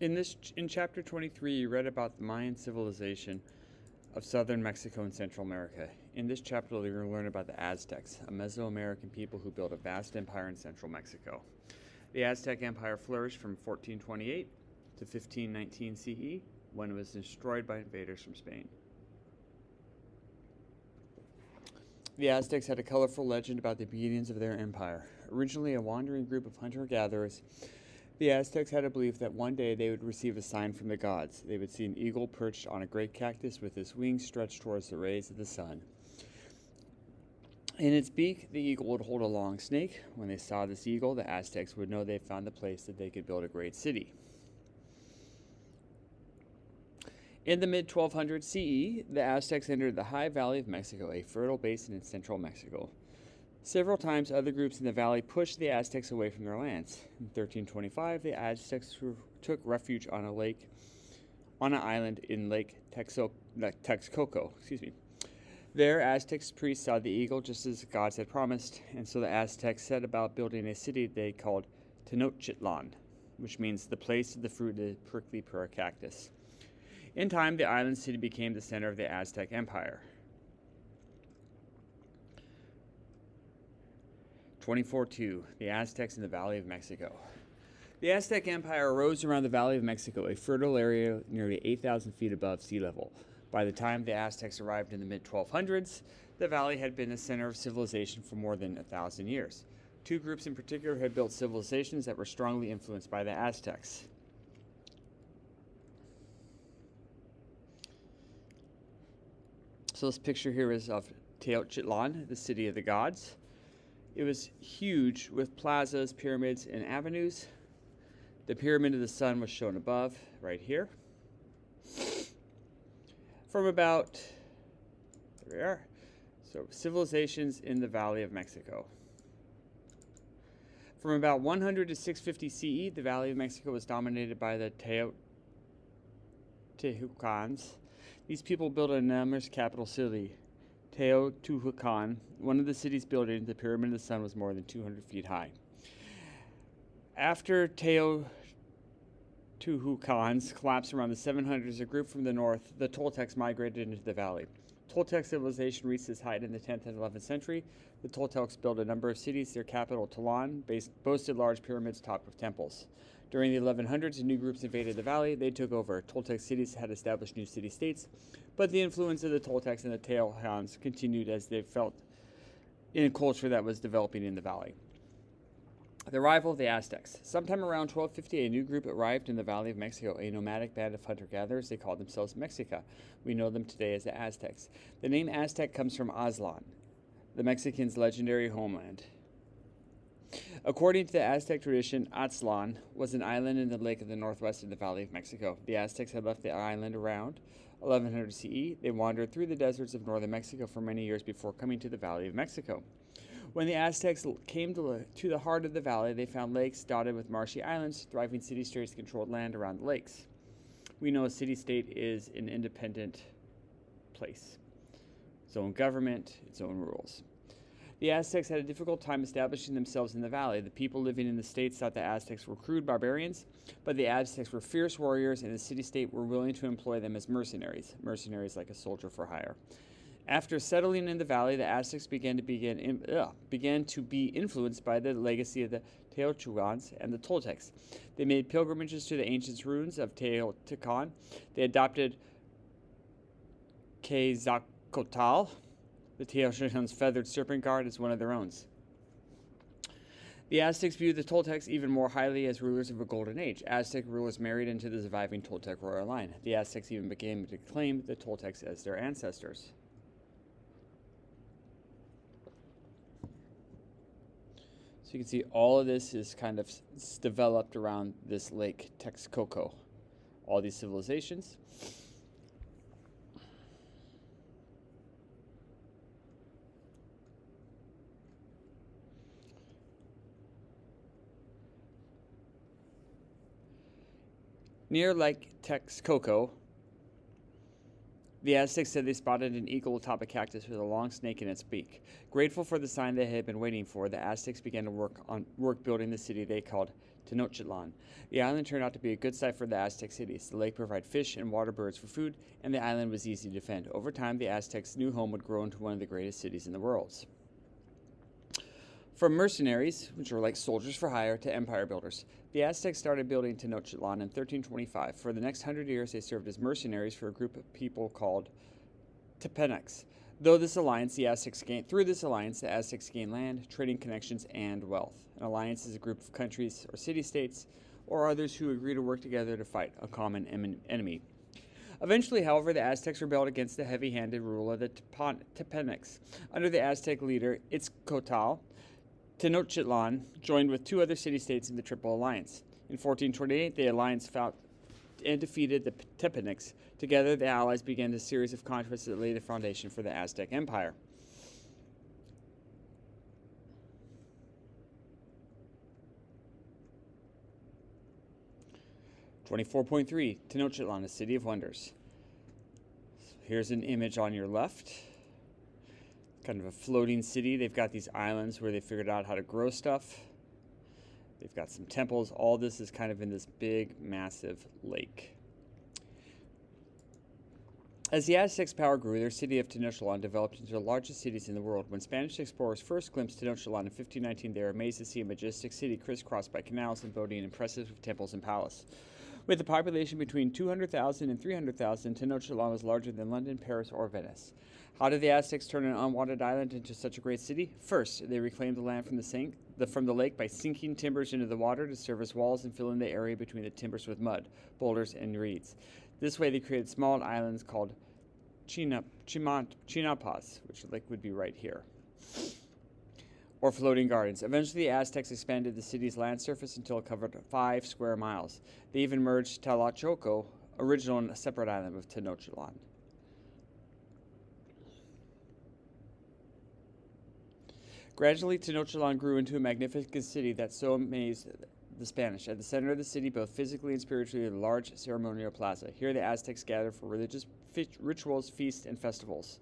In chapter 23, you read about the Mayan civilization of southern Mexico and Central America. In this chapter, you're going to learn about the Aztecs, a Mesoamerican people who built a vast empire in central Mexico. The Aztec Empire flourished from 1428 to 1519 CE, when it was destroyed by invaders from Spain. The Aztecs had a colorful legend about the beginnings of their empire. Originally a wandering group of hunter-gatherers, the Aztecs had a belief that one day they would receive a sign from the gods. They would see an eagle perched on a great cactus with its wings stretched towards the rays of the sun. In its beak, the eagle would hold a long snake. When they saw this eagle, the Aztecs would know they found the place that they could build a great city. In the mid-1200s CE, the Aztecs entered the high valley of Mexico, a fertile basin in central Mexico. Several times, other groups in the valley pushed the Aztecs away from their lands. In 1325, the Aztecs took refuge on an island in Lake Texcoco. There, Aztec priests saw the eagle just as the gods had promised, and so the Aztecs set about building a city they called Tenochtitlan, which means the place of the fruit of the prickly pear cactus. In time, the island city became the center of the Aztec Empire. 24-2, the Aztecs in the Valley of Mexico. The Aztec Empire arose around the Valley of Mexico, a fertile area nearly 8,000 feet above sea level. By the time the Aztecs arrived in the mid-1200s, the valley had been a center of civilization for more than 1,000 years. Two groups in particular had built civilizations that were strongly influenced by the Aztecs. So this picture here is of Tenochtitlan, the city of the gods. It was huge with plazas, pyramids, and avenues. The Pyramid of the Sun was shown above, right here. From about, there we are, so civilizations in the Valley of Mexico. From about 100 to 650 CE, the Valley of Mexico was dominated by the Teotihuacans. These people built an enormous capital city, Teotihuacan. One of the city's buildings, the Pyramid of the Sun, was more than 200 feet high. After Teotihuacan's collapse around the 700s, a group from the north, the Toltecs, migrated into the valley. Toltec civilization reached its height in the 10th and 11th century. The Toltecs built a number of cities. Their capital, Tolán, boasted large pyramids topped with temples. During the 1100s, new groups invaded the valley. They took over. Toltec cities had established new city-states, but the influence of the Toltecs and the Teotihuacans continued as they felt in a culture that was developing in the valley. The arrival of the Aztecs. Sometime around 1250, a new group arrived in the Valley of Mexico, a nomadic band of hunter-gatherers. They called themselves Mexica. We know them today as the Aztecs. The name Aztec comes from Aztlan, the Mexicans' legendary homeland. According to the Aztec tradition, Aztlan was an island in the lake of the northwest of the Valley of Mexico. The Aztecs had left the island around 1100 CE. They wandered through the deserts of northern Mexico for many years before coming to the Valley of Mexico. When the Aztecs came to the heart of the valley, they found lakes dotted with marshy islands, thriving city-states controlled land around the lakes. We know a city-state is an independent place, its own government, its own rules. The Aztecs had a difficult time establishing themselves in the valley. The people living in the states thought the Aztecs were crude barbarians, but the Aztecs were fierce warriors, and the city-state were willing to employ them as mercenaries like a soldier for hire. After settling in the valley, the Aztecs began to be influenced by the legacy of the Teotihuacans and the Toltecs. They made pilgrimages to the ancient ruins of Teotihuacan. They adopted Quetzalcoatl, the Teotihuacan's feathered serpent guard, as one of their own. The Aztecs viewed the Toltecs even more highly as rulers of a golden age. Aztec rulers married into the surviving Toltec royal line. The Aztecs even began to claim the Toltecs as their ancestors. So you can see all of this is kind of developed around this lake Texcoco, all these civilizations. Near Lake Texcoco, The Aztecs said they spotted an eagle atop a cactus with a long snake in its beak. Grateful for the sign they had been waiting for, the Aztecs began to work building the city they called Tenochtitlan. The island turned out to be a good site for the Aztec cities. The lake provided fish and water birds for food, and the island was easy to defend. Over time, the Aztecs' new home would grow into one of the greatest cities in the world. From mercenaries, which were like soldiers for hire, to empire builders, the Aztecs started building Tenochtitlan in 1325. For the next 100 years, they served as mercenaries for a group of people called Tepenecs. Through this alliance, the Aztecs gained land, trading connections, and wealth. An alliance is a group of countries or city-states or others who agree to work together to fight a common enemy. Eventually, however, the Aztecs rebelled against the heavy-handed rule of the Tepenecs. Under the Aztec leader Itzcoatl, Tenochtitlan joined with two other city-states in the Triple Alliance. In 1428, the alliance fought and defeated the Tepenecs. Together, the allies began a series of conquests that laid the foundation for the Aztec Empire. (24.3) Tenochtitlan, a city of wonders. Here's an image on your left. Kind of a floating city. They've got these islands where they figured out how to grow stuff. They've got some temples. All this is kind of in this big, massive lake. As the Aztecs' power grew, their city of Tenochtitlan developed into the largest cities in the world. When Spanish explorers first glimpsed Tenochtitlan in 1519, they were amazed to see a majestic city crisscrossed by canals and boating impressive temples and palaces. With a population between 200,000 and 300,000, Tenochtitlan was larger than London, Paris, or Venice. How did the Aztecs turn an unwanted island into such a great city? First, they reclaimed the land from the lake by sinking timbers into the water to serve as walls and fill in the area between the timbers with mud, boulders, and reeds. This way, they created small islands called chinapas, which would be right here, or floating gardens. Eventually, the Aztecs expanded the city's land surface until it covered 5 square miles. They even merged Tlaxcala, original and a separate island, with Tenochtitlan. Gradually, Tenochtitlan grew into a magnificent city that so amazed the Spanish. At the center of the city, both physically and spiritually, a large ceremonial plaza. Here, the Aztecs gathered for religious rituals, feasts, and festivals.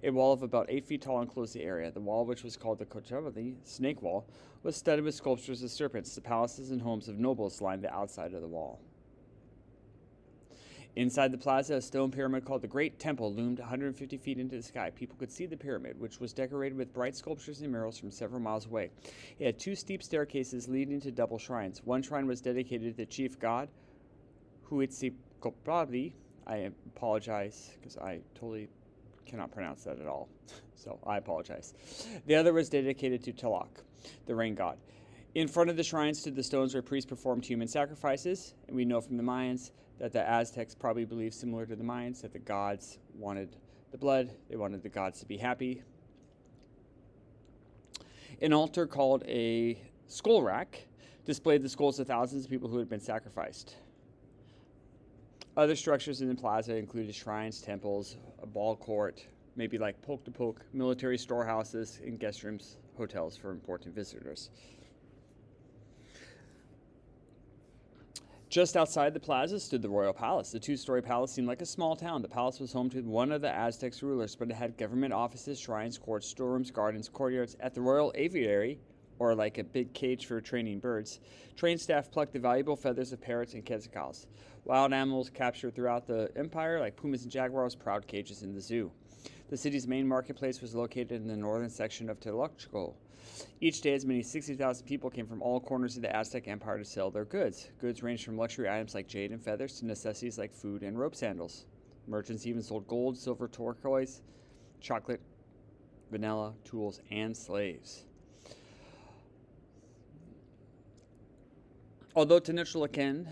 A wall of about 8 feet tall enclosed the area. The wall, which was called the Cochavali, snake wall, was studded with sculptures of serpents. The palaces and homes of nobles lined the outside of the wall. Inside the plaza, a stone pyramid called the Great Temple loomed 150 feet into the sky. People could see the pyramid, which was decorated with bright sculptures and murals from several miles away. It had 2 steep staircases leading to double shrines. One shrine was dedicated to the chief god, Huitzilopochtli. I apologize because I totally cannot pronounce that at all, so I apologize. The other was dedicated to Tlaloc, the rain god. In front of the shrines stood the stones where priests performed human sacrifices, and we know from the Mayans that the Aztecs probably believed, similar to the Mayans, that the gods wanted the blood. They wanted the gods to be happy. An altar called a skull rack displayed the skulls of thousands of people who had been sacrificed. Other structures in the plaza included shrines, temples, a ball court, maybe like poke-to-poke, military storehouses, and guest rooms, hotels for important visitors. Just outside the plaza stood the royal palace. The 2-story palace seemed like a small town. The palace was home to one of the Aztecs' rulers, but it had government offices, shrines, courts, storerooms, gardens, courtyards. At the royal aviary, or like a big cage for training birds, trained staff plucked the valuable feathers of parrots and quetzals. Wild animals captured throughout the empire, like pumas and jaguars, proud cages in the zoo. The city's main marketplace was located in the northern section of Tlaxcala. Each day, as many as 60,000 people came from all corners of the Aztec Empire to sell their goods. Goods ranged from luxury items like jade and feathers to necessities like food and rope sandals. Merchants even sold gold, silver, turquoise, chocolate, vanilla, tools, and slaves. Although Tenochtitlan,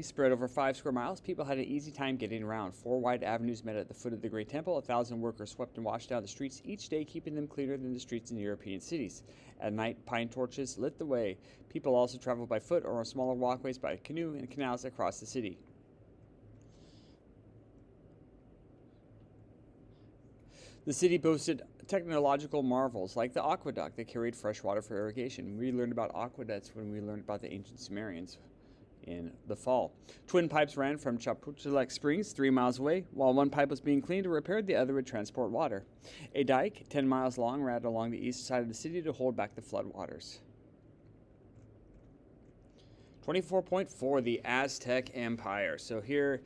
spread over 5 square miles, people had an easy time getting around. 4 wide avenues met at the foot of the Great Temple. 1,000 workers swept and washed down the streets each day, keeping them cleaner than the streets in European cities. At night, pine torches lit the way. People also traveled by foot or on smaller walkways by canoe and canals across the city. The city boasted technological marvels like the aqueduct that carried fresh water for irrigation. We learned about aqueducts when we learned about the ancient Sumerians. in the fall. Twin pipes ran from Chapultepec Springs 3 miles away. While one pipe was being cleaned or repaired, the other would transport water. A dike, 10 miles long, ran along the east side of the city to hold back the floodwaters. 24.4, the Aztec Empire. So here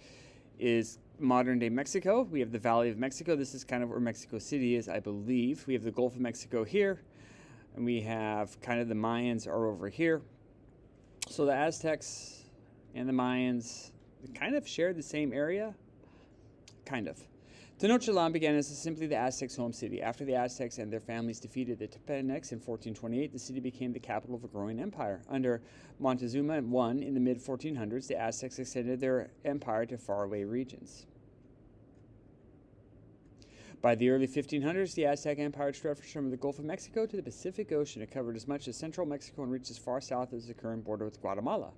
is modern-day Mexico. We have the Valley of Mexico. This is kind of where Mexico City is, I believe. We have the Gulf of Mexico here, and we have kind of the Mayans are over here. So the Aztecs and the Mayans kind of shared the same area, kind of. Tenochtitlan began as simply the Aztecs' home city. After the Aztecs and their families defeated the Tepenecs in 1428, the city became the capital of a growing empire. Under Montezuma I in the mid-1400s, the Aztecs extended their empire to faraway regions. By the early 1500s, the Aztec Empire stretched from the Gulf of Mexico to the Pacific Ocean. It covered as much as central Mexico and reached as far south as the current border with Guatemala.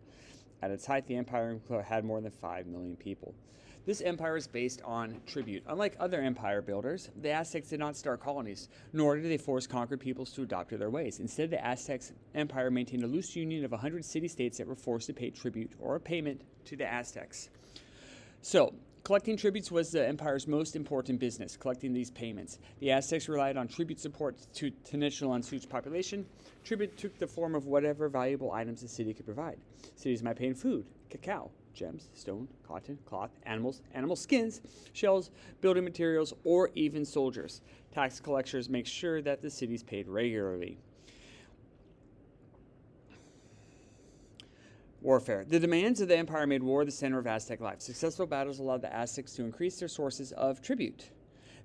At its height, the empire had more than 5 million people. This empire is based on tribute. Unlike other empire builders, the Aztecs did not start colonies, nor did they force conquered peoples to adopt their ways. Instead, the Aztec Empire maintained a loose union of 100 city-states that were forced to pay tribute or a payment to the Aztecs. So, collecting tributes was the empire's most important business, collecting these payments. The Aztecs relied on tribute support to Tenochtitlan's huge population. Tribute took the form of whatever valuable items the city could provide. Cities might pay in food, cacao, gems, stone, cotton, cloth, animal skins, shells, building materials, or even soldiers. Tax collectors make sure that the cities paid regularly. Warfare. The demands of the empire made war the center of Aztec life. Successful battles allowed the Aztecs to increase their sources of tribute.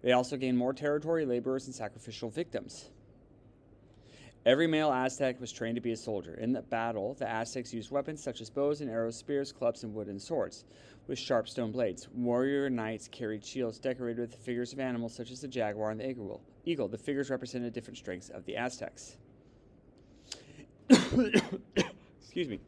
They also gained more territory, laborers, and sacrificial victims. Every male Aztec was trained to be a soldier. In the battle, the Aztecs used weapons such as bows and arrows, spears, clubs, and wooden swords with sharp stone blades. Warrior knights carried shields decorated with figures of animals such as the jaguar and the eagle. The figures represented different strengths of the Aztecs. Excuse me.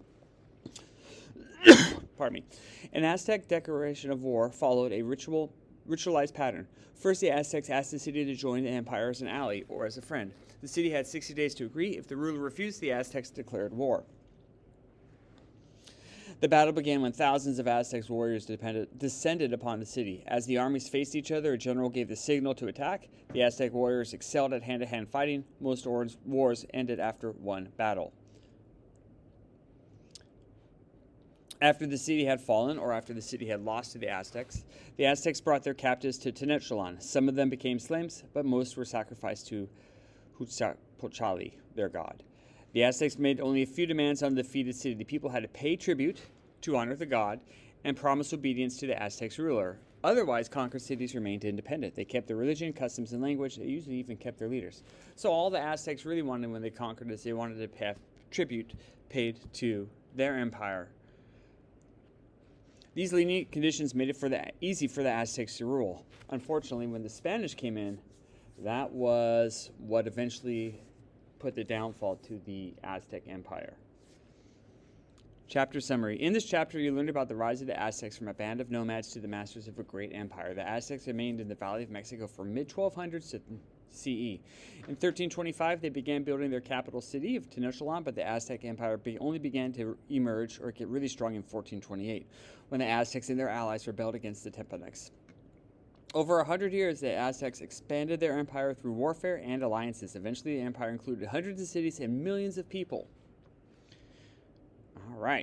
Pardon me. An Aztec declaration of war followed a ritualized pattern. First, the Aztecs asked the city to join the empire as an ally or as a friend. The city had 60 days to agree. If the ruler refused, the Aztecs declared war. The battle began when thousands of Aztecs warriors descended upon the city. As the armies faced each other, a general gave the signal to attack. The Aztec warriors excelled at hand-to-hand fighting. Most wars ended after one battle. After the city had fallen, or after the city had lost to the Aztecs brought their captives to Tenochtitlan. Some of them became slaves, but most were sacrificed to Huitzilopochtli, their god. The Aztecs made only a few demands on the defeated city. The people had to pay tribute to honor the god and promise obedience to the Aztecs ruler. Otherwise, conquered cities remained independent. They kept their religion, customs, and language. They usually even kept their leaders. So all the Aztecs really wanted when they conquered is they wanted to have tribute paid to their empire. These lenient conditions made it easy for the Aztecs to rule. Unfortunately, when the Spanish came in, that was what eventually put the downfall to the Aztec Empire. Chapter summary. In this chapter, you learned about the rise of the Aztecs from a band of nomads to the masters of a great empire. The Aztecs remained in the Valley of Mexico from mid-1200s to CE. In 1325, they began building their capital city of Tenochtitlan, but the Aztec Empire only began to emerge or get really strong in 1428, when the Aztecs and their allies rebelled against the Tepenecs. Over 100 years, the Aztecs expanded their empire through warfare and alliances. Eventually, the empire included hundreds of cities and millions of people.